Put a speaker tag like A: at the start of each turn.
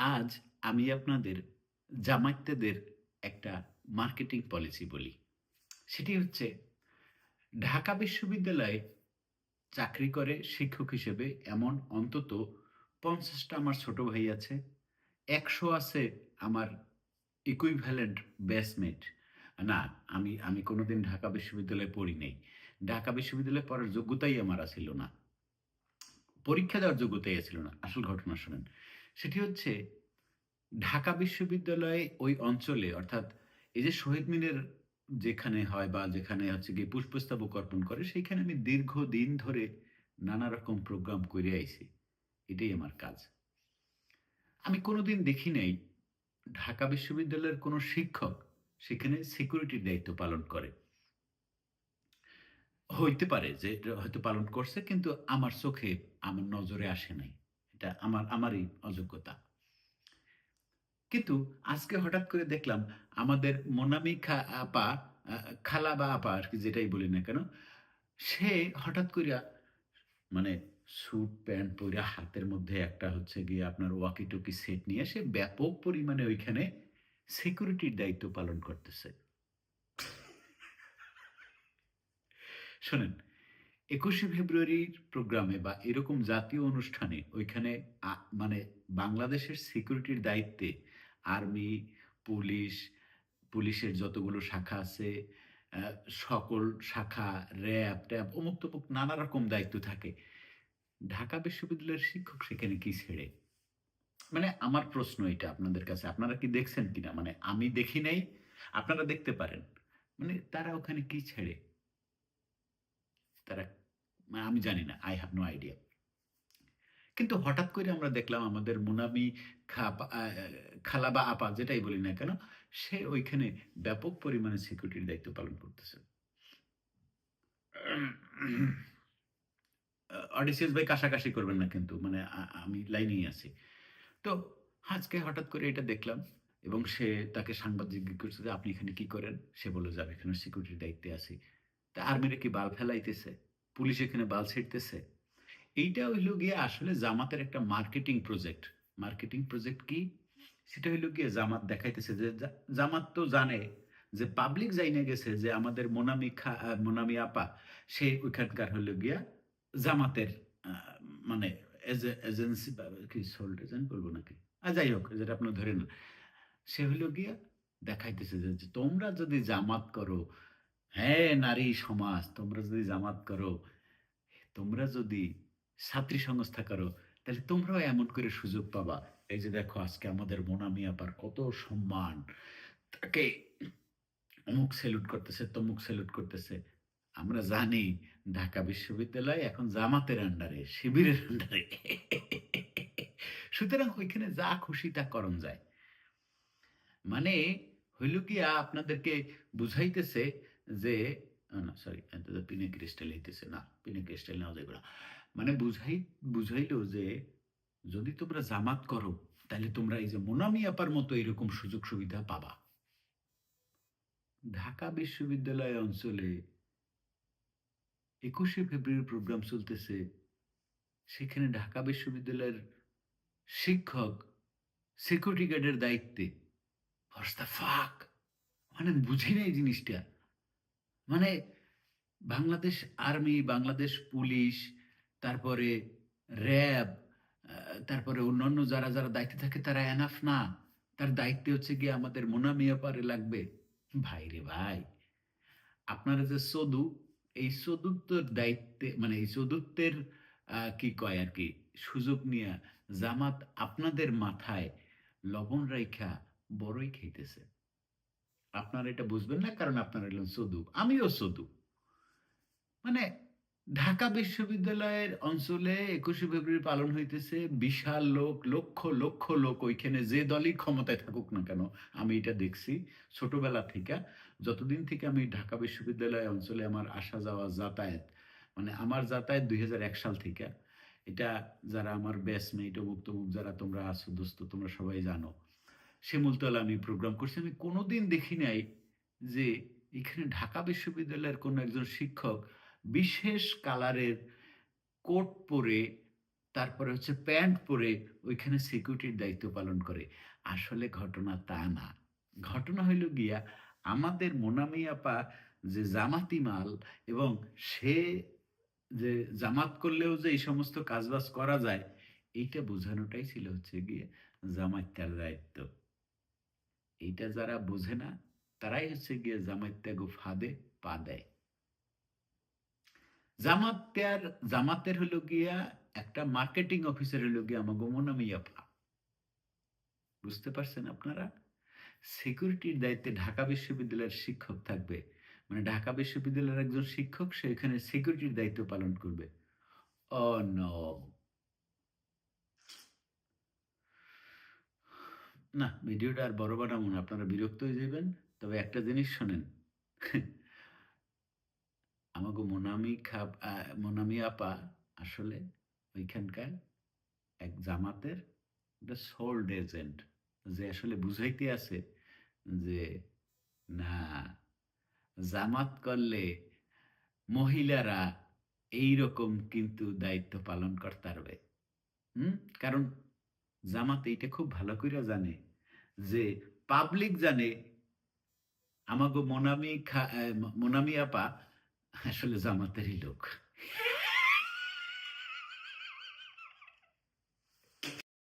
A: আজ আমি আপনাদের জামাইত্যাদের একটা মার্কেটিং পলিসি বলি। সেটি হচ্ছে ঢাকা বিশ্ববিদ্যালয়ে চাকরি করে শিক্ষক হিসেবে এমন অন্তত ৫০ টা আমার ছোট ভাই আছে। ১০০ আছে আমার equivalent ব্যাচমেট। না, আমি কোনোদিন ঢাকা বিশ্ববিদ্যালয়ে পড়ি নাই। ঢাকা বিশ্ববিদ্যালয়ে পড়ার যোগ্যতাই আমার ছিল না। পরীক্ষা দেওয়ার যোগ্যতাই ছিল না। আসল ঘটনা শোনেন। সেটি হচ্ছে ঢাকা বিশ্ববিদ্যালয়ে ওই অঞ্চলে অর্থাৎ এই যে শহীদ মিনার যেখানে হয় বা যেখানে হচ্ছে গিয়ে পুষ্পস্তবক অর্পণ করে সেইখানে আমি দীর্ঘদিন ধরে নানা রকম প্রোগ্রাম করে আইছি। এটাই আমার কাজ। আমি কোনোদিন দেখি নাই ঢাকা বিশ্ববিদ্যালয়ের কোনো শিক্ষক সেখানে সিকিউরিটির দায়িত্ব পালন করে। হইতে পারে যে এটা হয়তো পালন করছে কিন্তু আমার চোখে আমার নজরে আসে নাই। এটা আমারই অযোগ্যতা। কিন্তু আজকে হঠাৎ করে দেখলাম আমাদের মোনামি আপা, আ খালা বা আপা আরকি যেটাই বলি না কেন, সে হঠাৎ কইরা মানে স্যুট প্যান্ট পইরা হাতের মধ্যে একটা হচ্ছে গিয়ে আপনার ওয়াকি-টকি সেট নিয়ে সে ব্যাপক পরিমাণে ওইখানে সিকিউরিটির দায়িত্ব পালন করতেছে। শোনেন, ২১শে ফেব্রুয়ারির প্রোগ্রামে বা এরকম জাতীয় অনুষ্ঠানে ওইখানে আ মানে বাংলাদেশের সিকিউরিটির দায়িত্বে আর্মি, পুলিশ, পুলিশের যতগুলো শাখা আছে, অ্যা সকল শাখা, র‍্যাব-ট্যাব অমুক-তমুক নানা রকম দায়িত্ব থাকে। ঢাকা বিশ্ববিদ্যালয়ের শিক্ষক সেখানে কি ছেড়ে? মানে আমার প্রশ্ন এটা আপনাদের কাছে। আপনারা কি দেখছেন কিনা? মানে আমি দেখি নাই, আপনারা দেখতে পারেন। মানে তারা ওখানে কি ছেড়ে? তারা আমি জানি না। I have no idea. কিন্তু হঠাৎ করে আমরা দেখলাম আমাদের মুনামি খাপা আ আ খালা বা আপা যেটাই বলি না কেন, সে ওইখানে ব্যাপক পরিমাণে সিকিউরিটির দায়িত্ব পালন করতেছে। অডিসিয়াস ভাই কাশাকাশি করবেন না কিন্তু। মানে আমি লাইনেই আছি। তো আজকে হঠাৎ করে এটা দেখলাম এবং তাকে সাংবাদিক জিজ্ঞেস করছে যে, "আপনি এখানে কি করেন?" সে বলল যে, "আমি এখানে সিকিউরিটির দায়িত্বে আছি।" তা আর্মিরা কি বাল ফেলাইতেছে? পুলিশ এখানে বাল ছিড়তেছে? এইটা হইলো গিয়ে আসলে জামাতের একটা মার্কেটিং প্রজেক্ট। মার্কেটিং প্রজেক্ট কি? সেটা হইলো গিয়ে জামাত দেখাইতেছে যে জামাত তো জানে যে পাবলিক জাইনা গেছে যে আমাদের মোনামি আপা সে ওইখানকার হইলো গিয়া জামাতের আ মানে এজেন্সি বা কি সোল্ড এজেন্ট বলব নাকি? যাই হোক যেটা আপনারা ধরে নেন। সে হইলো গিয়া দেখাইতেছে যে তোমরা যদি জামাত করো, হ্যাঁ, নারী সমাজ তোমরা যদি জামাত করো তোমরা যদি ছাত্রী সংস্থা করো, তাহলে তোমরাও এমন করে সুযোগ পাবা। এই যে দেখো আজকে আমাদের মোনামি আপার কত সম্মান। তাকে অমুক সেলুট করতেছে, তমুক সেলুট করতেছে। আমরা জানি ঢাকা বিশ্ববিদ্যালয় এখন জামাতের আন্ডারে, শিবিরের আন্ডারে। সুতরাং ওইখানে যা খুশি তা করণ যায়। মানে হইল গিয়া আপনাদেরকে বুঝাইতেছে যে না সরি এটা তো পিনে ক্রিস্টাল হইতেছে না। পিনে ক্রিস্টাল নেওয়া যাইবে না। মানে বুঝাইলো যে যদি তোমরা জামাত করো তাইলে তোমরা এই যে মোনামি আপার মতো এরকম সুযোগ সুবিধা পাবা। ঢাকা বিশ্ববিদ্যালয় অঞ্চলে ২১শে ফেব্রুয়ারি প্রোগ্রাম চলতেছে। সেখানে ঢাকা বিশ্ববিদ্যালয়ের শিক্ষক সিকিউরিটি গার্ডের দায়িত্বে। What's the fuck? মানে বুঝি নাই জিনিসটা। মানে বাংলাদেশ আর্মি, বাংলাদেশ পুলিশ, তারপরে র‍্যাব, আ তারপরে অন্যান্য যারা দায়িত্বে থাকে তারা এনাফ না। তার দায়িত্বে হচ্ছে গিয়ে আমাদের মোনা মিয়াপারে লাগবে। ভাইরে ভাই! আপনারা যে চদু, এই চতুর্থর দায়িত্বে মানে এই চতুর্থের কি কয় আরকি সুযোগ নিয়া জামাত আপনাদের মাথায় লবণ রাইখা বড়ই খাইতেছে। আপনারা এটা বুঝবেন না কারণ আপনারা হইলেন চদু। আমিও চদু। মানে ঢাকা বিশ্ববিদ্যালয়ের অঞ্চলে ২১শে ফেব্রুয়ারি পালন হইতেছে। বিশাল লোক, লক্ষ, লক্ষ লোক ওইখানে যে দলই ক্ষমতায় থাকুক না কেন, আমি এটা দেখছি ছোটবেলা থেকে। যতদিন থেকে আমি ঢাকা বিশ্ববিদ্যালয় অঞ্চলে আমার আসা যাওয়া যাতায়াত, মানে আমার যাতায়াত ২০০১ সাল থেকে। এটা যারা আমার ব্যাচমেট অমুক-তমুক যারা তোমরা আছো দোস্ত তোমরা সবাই জানো। শিমুলতলা আমি প্রোগ্রাম করছি। আমি কোনোদিন দেখি নাই যে এখানে ঢাকা বিশ্ববিদ্যালয়ের কোনো একজন শিক্ষক বিশেষ কালারের কোট পরে তারপরে হচ্ছে প্যান্ট পরে ওইখানে সিকিউরিটির দায়িত্ব পালন করে। আসলে ঘটনা তা না। ঘটনা হইল গিয়া আমাদের মোনামি আপা যে জামাতি মাল এবং সে যে জামাত করলেও যে এই সমস্ত কাজবাজ করা যায়, এইটা বোঝানোটাই ছিল হচ্ছে গিয়ে জামাইত্যার দায়িত্ব। এইটা যারা বোঝে না, তারাই হচ্ছে গিয়ে জামাইত্যাগো ফাঁদে পা দেয়। জামাতের জামাতের হইল গিয়া একটা মার্কেটিং অফিসার হইল গিয়া আমাগো মোনামি আপা। বুঝতে পারছেন আপনারা? সিকিউরিটির দায়িত্বে ঢাকা বিশ্ববিদ্যালয়ের শিক্ষক থাকবে। মানে ঢাকা বিশ্ববিদ্যালয়ের একজন শিক্ষক সে এখানে সিকিউরিটির দায়িত্ব পালন করবে। Oh no! না, ভিডিওটা আর বড় বানাবো না। আপনারা বিরক্ত হয়ে যাবেন। তবে একটা জিনিস শোনেন। আমাগো মোনামি আপা আসলে ঐখানকার এক জামাতের একটা সোল্ড এজেন্ট। যে আসলে বুঝাইতে আছে যে, না জামাত করলে মহিলারা এইরকম কিন্তু দায়িত্ব পালন করতে পারবে। হুম? কারণ জামাত এইটা খুব ভালো কইরা জানে যে পাবলিক জানে আমাগো মোনামি আপা আসলে জামাতেরই লোক।